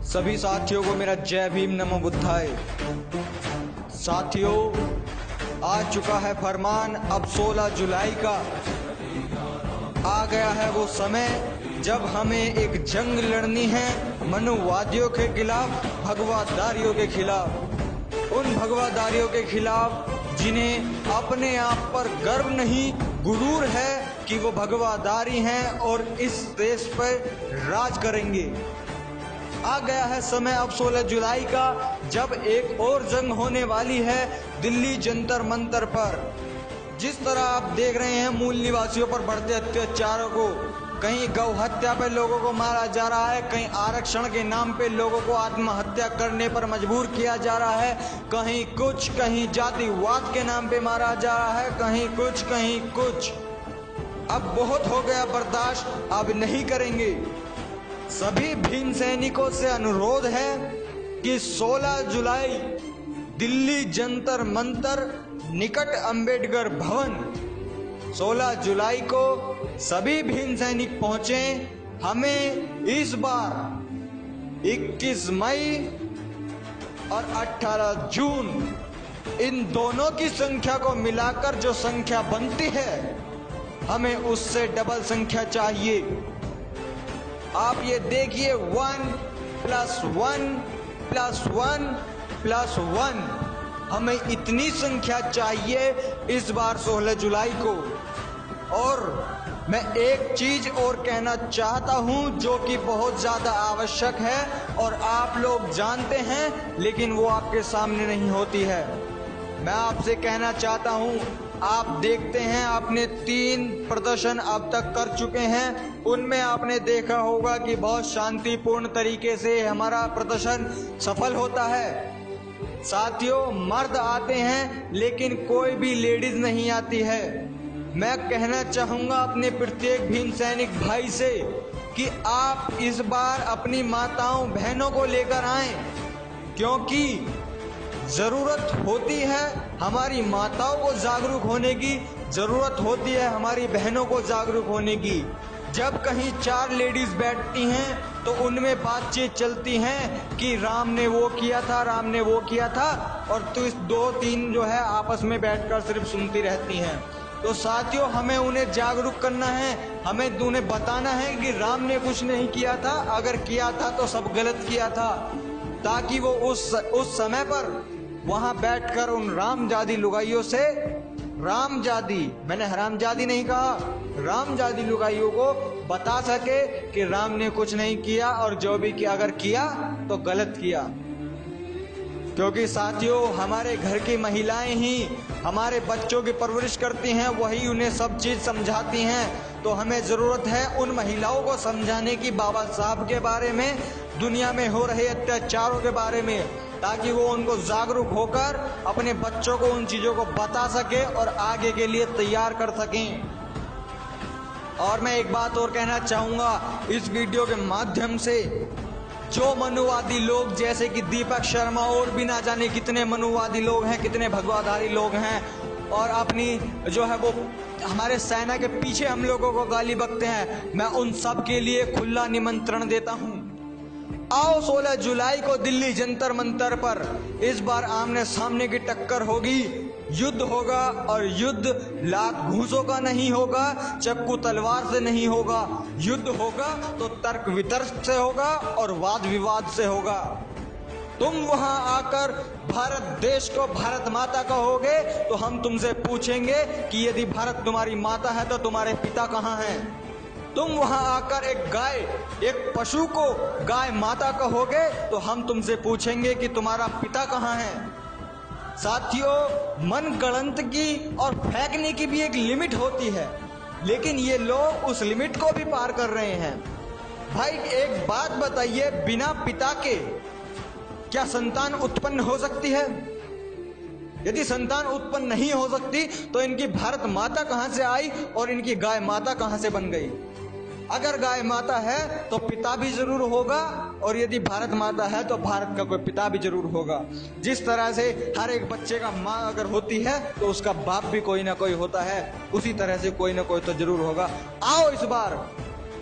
सभी साथियों को मेरा जय भीम नमो बुद्धाय। साथियों, आ चुका है फरमान अब 16 जुलाई का। आ गया है वो समय जब हमें एक जंग लड़नी है मनुवादियों के खिलाफ, भगवादारियों के खिलाफ। उन भगवादारियों के खिलाफ जिन्हें अपने आप पर गर्व नहीं, गुरूर है कि वो भगवादारी हैं और इस देश पर राज करेंगे। आ गया है समय अब 16 जुलाई का, जब एक और जंग होने वाली है दिल्ली जंतर मंतर पर। जिस तरह आप देख रहे हैं मूल निवासियों पर बढ़ते अत्याचारों को, कहीं गौ हत्या पे लोगों को मारा जा रहा है, कहीं आरक्षण के नाम पे लोगों को आत्महत्या करने पर मजबूर किया जा रहा है, कहीं कुछ, कहीं जातिवाद के नाम पे मारा जा रहा है, कहीं कुछ, कहीं कुछ। अब बहुत हो गया बर्दाश्त, अब नहीं करेंगे। सभी भीम सैनिकों से अनुरोध है कि 16 जुलाई दिल्ली जंतर मंतर निकट अंबेडकर भवन, 16 जुलाई को सभी भीम सैनिक पहुंचे। हमें इस बार 21 मई और 18 जून इन दोनों की संख्या को मिलाकर जो संख्या बनती है, हमें उससे डबल संख्या चाहिए। आप ये देखिए, 1 + 1 + 1 + 1, हमें इतनी संख्या चाहिए इस बार 16 जुलाई को। और मैं एक चीज और कहना चाहता हूं जो कि बहुत ज्यादा आवश्यक है और आप लोग जानते हैं, लेकिन वो आपके सामने नहीं होती है। मैं आपसे कहना चाहता हूं, आप देखते हैं आपने 3 प्रदर्शन अब तक कर चुके हैं, उनमें आपने देखा होगा कि बहुत शांतिपूर्ण तरीके से हमारा प्रदर्शन सफल होता है। साथियों, मर्द आते हैं लेकिन कोई भी लेडीज नहीं आती है। मैं कहना चाहूंगा अपने प्रत्येक भीम सैनिक भाई से कि आप इस बार अपनी माताओं बहनों को लेकर आएं, क्योंकि जरूरत होती है हमारी माताओं को जागरूक होने की, जरूरत होती है हमारी बहनों को जागरूक होने की। जब कहीं 4 लेडीज बैठती हैं तो उनमें बातचीत चलती हैं कि राम ने वो किया था, राम ने वो किया था, और तो इस 2-3 जो है आपस में बैठकर सिर्फ सुनती रहती हैं। तो साथियों, हमें उन्हें जागरूक करना है, हमें उन्हें बताना है कि राम ने कुछ नहीं किया था, अगर किया था तो सब गलत किया था, ताकि वो उस समय पर वहां बैठकर उन रामजादी लुगाइयों से, रामजादी, मैंने हरामजादी नहीं कहा, रामजादी लुगाइयों को बता सके कि राम ने कुछ नहीं किया और जो भी किया अगर किया तो गलत किया। क्योंकि साथियों, हमारे घर की महिलाएं ही हमारे बच्चों की परवरिश करती हैं, वही उन्हें सब चीज समझाती हैं। तो हमें जरूरत है उन महिलाओं को समझाने की बाबा साहब के बारे में, दुनिया में हो रहे अत्याचारों के बारे में, ताकि वो उनको जागरूक होकर अपने बच्चों को उन चीजों को बता सके और आगे के लिए तैयार कर सकें। और मैं एक बात और कहना चाहूंगा इस वीडियो के माध्यम से, जो मनुवादी लोग जैसे कि दीपक शर्मा और भी ना जाने कितने मनुवादी लोग हैं, कितने भगवादारी लोग हैं, और अपनी जो है वो हमारे सेना के पीछे हम लोगों को गाली बकते हैं, मैं उन सब के लिए खुला निमंत्रण देता हूं। आओ 16 जुलाई को दिल्ली जंतर मंतर पर इस बार आमने सामने की टक्कर होगी, युद्ध होगा, और युद्ध लात घूंसों का नहीं होगा, चक्कू तलवार से नहीं होगा। युद्ध होगा तो तर्क वितर्क से होगा और वाद विवाद से होगा। तुम वहां आकर भारत देश को भारत माता कहोगे तो हम तुमसे पूछेंगे कि यदि भारत तुम्हारी माता है तो तुम्हारे पिता कहाँ हैं। तुम वहां आकर एक गाय, एक पशु को गाय माता कहोगे तो हम तुमसे पूछेंगे कि तुम्हारा पिता कहाँ है। साथियों, मन गढ़ंत की और फेंकने की भी एक लिमिट होती है, लेकिन ये लोग उस लिमिट को भी पार कर रहे हैं। भाई एक बात बताइए, बिना पिता के क्या संतान उत्पन्न हो सकती है? यदि संतान उत्पन्न नहीं हो सकती तो इनकी भारत माता कहां से आई और इनकी गाय माता कहां से बन गई? अगर गाय माता है तो पिता भी जरूर होगा, और यदि भारत माता है तो भारत का कोई पिता भी जरूर होगा। जिस तरह से हर एक बच्चे का माँ अगर होती है तो उसका बाप भी कोई ना कोई होता है, उसी तरह से कोई ना कोई तो जरूर होगा। आओ इस बार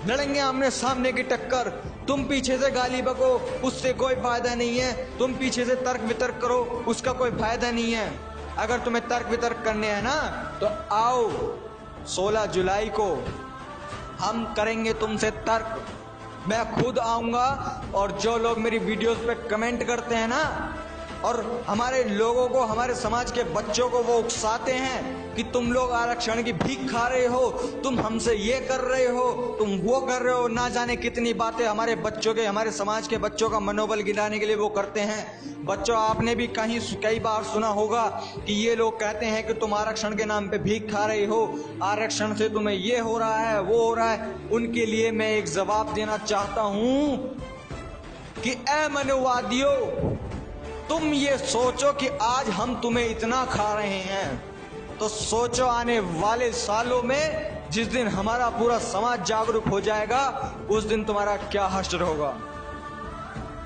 लड़ेंगे आमने सामने की टक्कर, तुम पीछे से गाली बको, उससे कोई फायदा नहीं है। तुम पीछे से तर्क वितर्क करो, उसका कोई फायदा नहीं है। अगर तुम्हें तर्क वितर्क करने हैं ना तो आओ 16 जुलाई को हम करेंगे तुमसे तर्क। मैं खुद आऊंगा और जो लोग मेरी वीडियोस पे कमेंट करते हैं ना और हमारे लोगों को, हमारे समाज के बच्चों को वो उकसाते हैं कि तुम लोग आरक्षण की भीख खा रहे हो, तुम हमसे ये कर रहे हो, तुम वो कर रहे हो, ना जाने कितनी बातें हमारे बच्चों के, हमारे समाज के बच्चों का मनोबल गिराने के लिए वो करते हैं। बच्चों, आपने भी कई बार सुना होगा कि ये लोग कहते हैं कि तुम आरक्षण के नाम पे भीख खा रहे हो, आरक्षण से तुम्हें ये हो रहा है, वो हो रहा है। उनके लिए मैं एक जवाब देना चाहता हूं कि ऐ मनुवादियों, तुम ये सोचो कि आज हम तुम्हें इतना खा रहे हैं, तो सोचो आने वाले सालों में जिस दिन हमारा पूरा समाज जागरूक हो जाएगा, उस दिन तुम्हारा क्या हश्र होगा।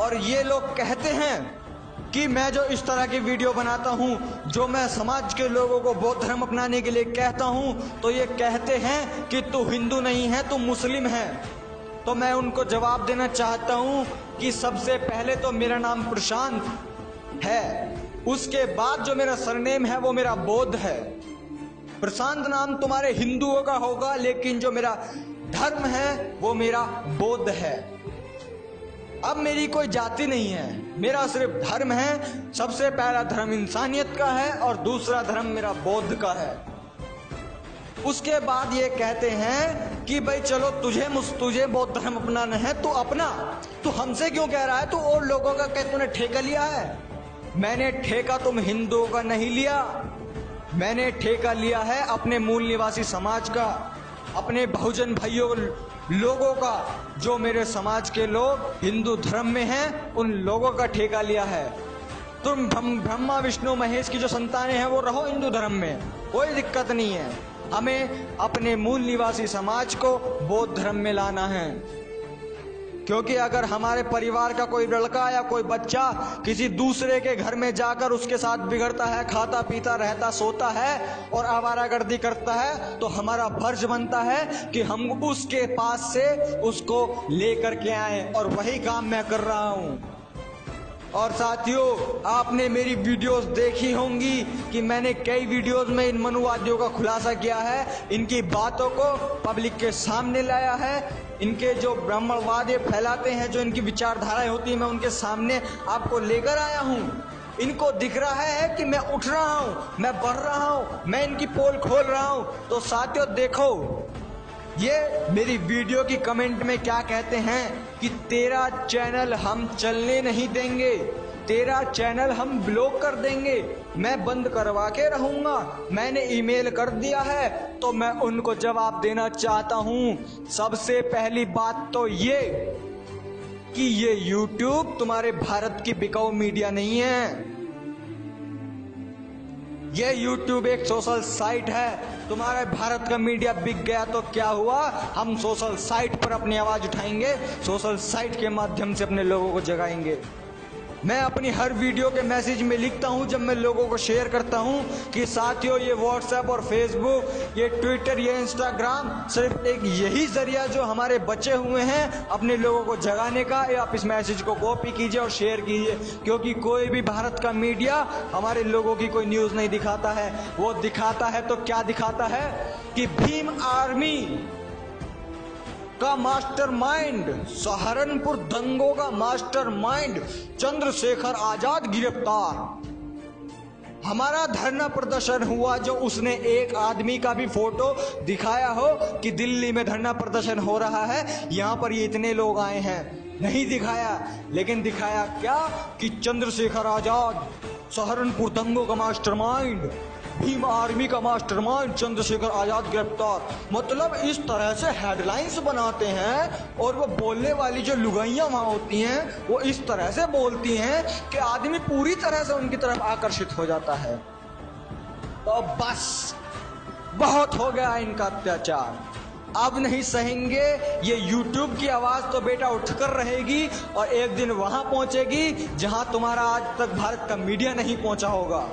और ये लोग कहते हैं कि मैं जो इस तरह की वीडियो बनाता हूं, जो मैं समाज के लोगों को बौद्ध धर्म अपनाने के लिए कहता हूं, तो ये कहते हैं कि तू हिंदू नहीं है, तू मुस्लिम है। तो मैं उनको जवाब देना चाहता हूं कि सबसे पहले तो मेरा नाम प्रशांत है, उसके बाद जो मेरा सरनेम है वो मेरा बौद्ध है। प्रशांत नाम तुम्हारे हिंदुओं का होगा, लेकिन जो मेरा धर्म है वो मेरा बौद्ध है। अब मेरी कोई जाति नहीं है, मेरा सिर्फ धर्म है। सबसे पहला धर्म इंसानियत का है और दूसरा धर्म मेरा बौद्ध का है। उसके बाद ये कहते हैं कि भाई चलो तुझे बौद्ध धर्म अपनाना है तो अपना, तू हमसे क्यों कह रहा है, तू और लोगों का क्या तूने ठेका लिया है। मैंने ठेका तुम हिंदुओं का नहीं लिया, मैंने ठेका लिया है अपने मूल निवासी समाज का, अपने बहुजन भाइयों लोगों का। जो मेरे समाज के लोग हिंदू धर्म में हैं, उन लोगों का ठेका लिया है। तुम ब्रह्मा विष्णु महेश की जो संतानें हैं वो रहो हिंदू धर्म में, कोई दिक्कत नहीं है। हमें अपने मूल निवासी समाज को बौद्ध धर्म में लाना है, क्योंकि अगर हमारे परिवार का कोई लड़का या कोई बच्चा किसी दूसरे के घर में जाकर उसके साथ बिगड़ता है, खाता पीता रहता, सोता है और आवारागर्दी करता है, तो हमारा फर्ज बनता है कि हम उसके पास से उसको लेकर के आए, और वही काम मैं कर रहा हूं। और साथियों, आपने मेरी वीडियोस देखी होंगी कि मैंने कई वीडियोस में इन मनुवादियों का खुलासा किया है, इनकी बातों को पब्लिक के सामने लाया है। इनके जो ब्राह्मणवाद ये फैलाते हैं, जो इनकी विचारधाराएं होती है, मैं उनके सामने आपको लेकर आया हूं। इनको दिख रहा है कि मैं उठ रहा हूं, मैं बढ़ रहा हूं, मैं इनकी पोल खोल रहा हूं। तो साथियों देखो, ये मेरी वीडियो की कमेंट में क्या कहते हैं कि तेरा चैनल हम चलने नहीं देंगे, तेरा चैनल हम ब्लॉक कर देंगे, मैं बंद करवा के रहूंगा, मैंने ईमेल कर दिया है। तो मैं उनको जवाब देना चाहता हूं, सबसे पहली बात तो ये कि ये YouTube तुम्हारे भारत की बिकाऊ मीडिया नहीं है। ये YouTube एक सोशल साइट है। तुम्हारे भारत का मीडिया बिक गया तो क्या हुआ, हम सोशल साइट पर अपनी आवाज उठाएंगे, सोशल साइट के माध्यम से अपने लोगों को जगाएंगे। मैं अपनी हर वीडियो के मैसेज में लिखता हूं, जब मैं लोगों को शेयर करता हूं कि साथियों ये व्हाट्सएप और फेसबुक, ये ट्विटर, ये इंस्टाग्राम सिर्फ एक यही जरिया जो हमारे बचे हुए हैं अपने लोगों को जगाने का। आप इस मैसेज को कॉपी कीजिए और शेयर कीजिए, क्योंकि कोई भी भारत का मीडिया हमारे लोगों की कोई न्यूज नहीं दिखाता है। वो दिखाता है तो क्या दिखाता है कि भीम आर्मी का मास्टरमाइंड, सहारनपुर दंगों का मास्टरमाइंड चंद्रशेखर आजाद गिरफ्तार। हमारा धरना प्रदर्शन हुआ, जो उसने एक आदमी का भी फोटो दिखाया हो कि दिल्ली में धरना प्रदर्शन हो रहा है, यहां पर ये इतने लोग आए हैं, नहीं दिखाया। लेकिन दिखाया क्या कि चंद्रशेखर आजाद, सहारनपुर दंगों का मास्टरमाइंड, भीम आर्मी का मास्टरमाइंड चंद्रशेखर आजाद गिरफ्तार। मतलब इस तरह से हेडलाइंस बनाते हैं, और वो बोलने वाली जो लुगाइयां वहां होती हैं वो इस तरह से बोलती हैं कि आदमी पूरी तरह से उनकी तरफ आकर्षित हो जाता है। तो बस बहुत हो गया इनका अत्याचार, अब नहीं सहेंगे। ये YouTube की आवाज तो बेटा उठकर रहेगी और एक दिन वहां पहुंचेगी जहां तुम्हारा आज तक भारत का मीडिया नहीं पहुंचा होगा।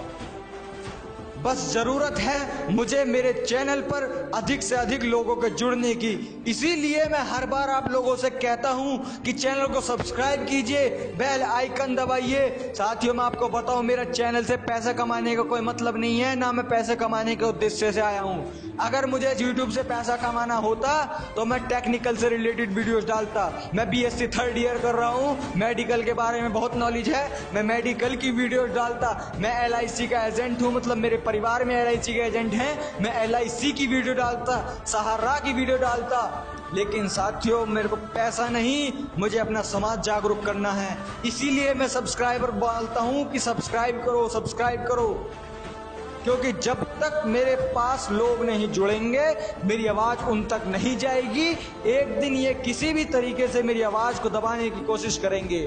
बस जरूरत है मुझे मेरे चैनल पर अधिक से अधिक लोगों के जुड़ने की। इसीलिए मैं हर बार आप लोगों से कहता हूं कि चैनल को सब्सक्राइब कीजिए, बेल आइकन दबाइए। साथियों, मैं आपको बताऊं, मेरा चैनल से पैसा कमाने का कोई मतलब नहीं है, ना मैं पैसे कमाने के उद्देश्य से आया हूं। अगर मुझे यूट्यूब से पैसा कमाना होता तो मैं टेक्निकल से रिलेटेड वीडियोस डालता। मैं BSc 3rd ईयर कर रहा हूं, मेडिकल के बारे में बहुत नॉलेज है, मैं मेडिकल की वीडियोस डालता। मैं LIC का एजेंट हूं, मतलब मेरे परिवार में LIC के एजेंट हैं, मैं LIC की वीडियो डालता, सहारा की वीडियो डालता। लेकिन साथियों, मेरे को पैसा नहीं, मुझे अपना समाज जागरूक करना है। इसीलिए मैं सब्सक्राइबर बोलता हूं कि सब्सक्राइब करो, सब्सक्राइब करो, क्योंकि जब तक मेरे पास लोग नहीं जुड़ेंगे मेरी आवाज उन तक नहीं जाएगी। एक दिन ये किसी भी तरीके से मेरी आवाज को दबाने की कोशिश करेंगे।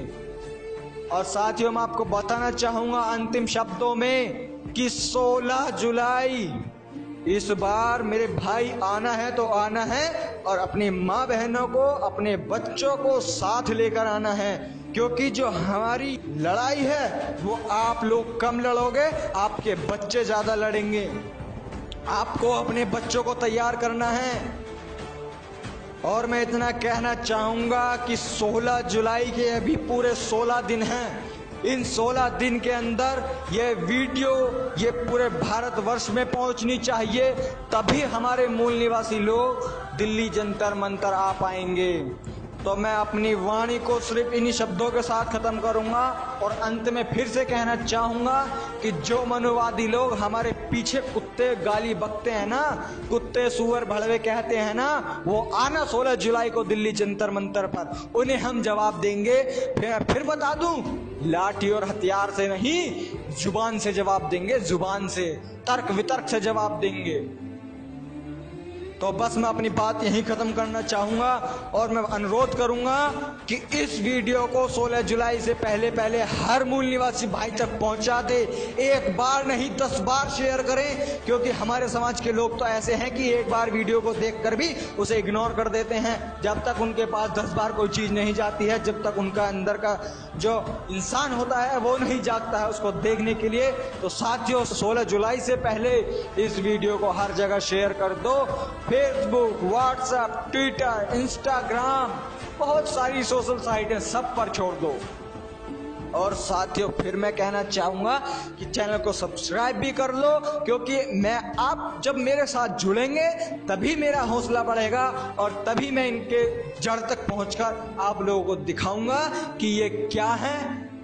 और साथियों, मैं आपको बताना चाहूंगा अंतिम शब्दों में कि 16 जुलाई इस बार मेरे भाई आना है तो आना है, और अपनी माँ बहनों को, अपने बच्चों को साथ लेकर आना है। क्योंकि जो हमारी लड़ाई है वो आप लोग कम लड़ोगे, आपके बच्चे ज्यादा लड़ेंगे। आपको अपने बच्चों को तैयार करना है। और मैं इतना कहना चाहूंगा कि 16 जुलाई के अभी पूरे 16 दिन हैं। इन 16 दिन के अंदर ये वीडियो ये पूरे भारतवर्ष में पहुंचनी चाहिए, तभी हमारे मूल निवासी लोग दिल्ली जंतर मंतर आ पाएंगे। तो मैं अपनी वाणी को सिर्फ इन्हीं शब्दों के साथ खत्म करूंगा और अंत में फिर से कहना चाहूंगा कि जो मनुवादी लोग हमारे पीछे कुत्ते गाली बकते हैं ना, कुत्ते सुअर भड़वे कहते हैं ना, वो आना 16 जुलाई को दिल्ली जंतर मंतर पर, उन्हें हम जवाब देंगे। फिर बता दूं, लाठी और हथियार से नहीं, जुबान से जवाब देंगे, जुबान से, तर्क वितर्क से जवाब देंगे। तो बस मैं अपनी बात यहीं खत्म करना चाहूंगा और मैं अनुरोध करूंगा कि इस वीडियो को 16 जुलाई से पहले पहले हर मूल निवासी भाई तक पहुंचा दे। एक बार नहीं 10 बार शेयर करें, क्योंकि हमारे समाज के लोग तो ऐसे हैं कि एक बार वीडियो को देखकर भी उसे इग्नोर कर देते हैं। जब तक उनके पास 10 बार कोई चीज नहीं जाती है, जब तक उनका अंदर का जो इंसान होता है वो नहीं जागता है उसको देखने के लिए। तो साथियों, 16 जुलाई से पहले इस वीडियो को हर जगह शेयर कर दो। फेसबुक, व्हाट्सएप, ट्विटर, इंस्टाग्राम, बहुत सारी सोशल साइट है, सब पर छोड़ दो। और साथियों, फिर मैं कहना चाहूंगा कि चैनल को सब्सक्राइब भी कर लो, क्योंकि आप जब मेरे साथ जुड़ेंगे तभी मेरा हौसला बढ़ेगा और तभी मैं इनके जड़ तक पहुंचकर आप लोगों को दिखाऊंगा कि ये क्या है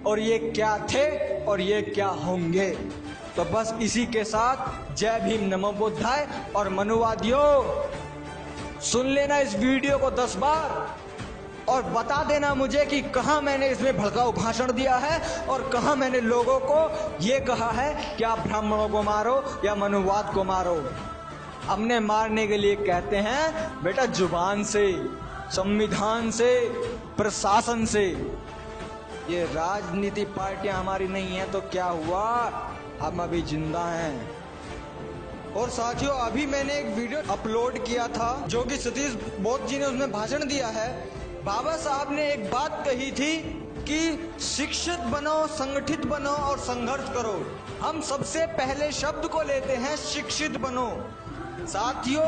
और ये क्या थे और ये क्या होंगे। तो बस इसी के साथ जय भीम, नमो बुद्धाय। और मनुवादियों, सुन लेना इस वीडियो को 10 बार और बता देना मुझे कि कहां मैंने इसमें भड़काऊ भाषण दिया है और कहां मैंने लोगों को ये कहा है कि आप ब्राह्मणों को मारो या मनुवाद को मारो। हमने मारने के लिए कहते हैं बेटा जुबान से, संविधान से, प्रशासन से। ये राजनीति पार्टियां हमारी नहीं है तो क्या हुआ, हम अभी जिंदा हैं। और साथियों, अभी मैंने एक वीडियो अपलोड किया था जो कि सतीश बोध जी ने उसमें भाषण दिया है। बाबा साहब ने एक बात कही थी कि शिक्षित बनो, संगठित बनो और संघर्ष करो। हम सबसे पहले शब्द को लेते हैं शिक्षित बनो। साथियों,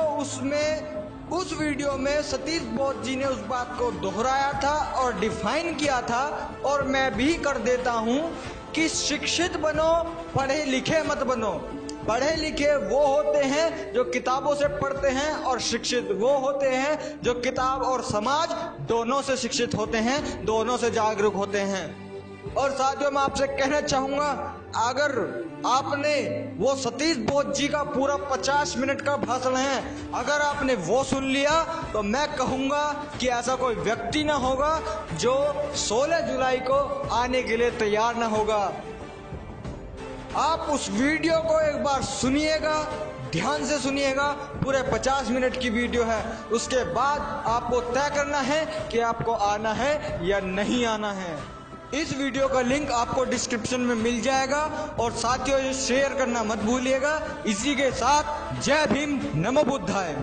उस वीडियो में सतीश बोध जी ने उस बात को दोहराया था और डिफाइन किया था, और मैं भी कर देता हूं कि शिक्षित बनो, पढ़े लिखे मत बनो। पढ़े लिखे वो होते हैं जो किताबों से पढ़ते हैं, और शिक्षित वो होते हैं जो किताब और समाज दोनों से शिक्षित होते हैं, दोनों से जागरूक होते हैं। और साथियों, मैं आपसे कहना चाहूंगा, अगर आपने वो सतीश बोध जी का पूरा 50 मिनट का भाषण है, अगर आपने वो सुन लिया तो मैं कहूंगा कि ऐसा कोई व्यक्ति ना होगा जो 16 जुलाई को आने के लिए तैयार ना होगा। आप उस वीडियो को एक बार सुनिएगा, ध्यान से सुनिएगा। पूरे 50 मिनट की वीडियो है। उसके बाद आपको तय करना है कि आपको आना है या नहीं आना है। इस वीडियो का लिंक आपको डिस्क्रिप्शन में मिल जाएगा। और साथियों, ये शेयर करना मत भूलिएगा। इसी के साथ जय भीम, नमो बुद्धाय।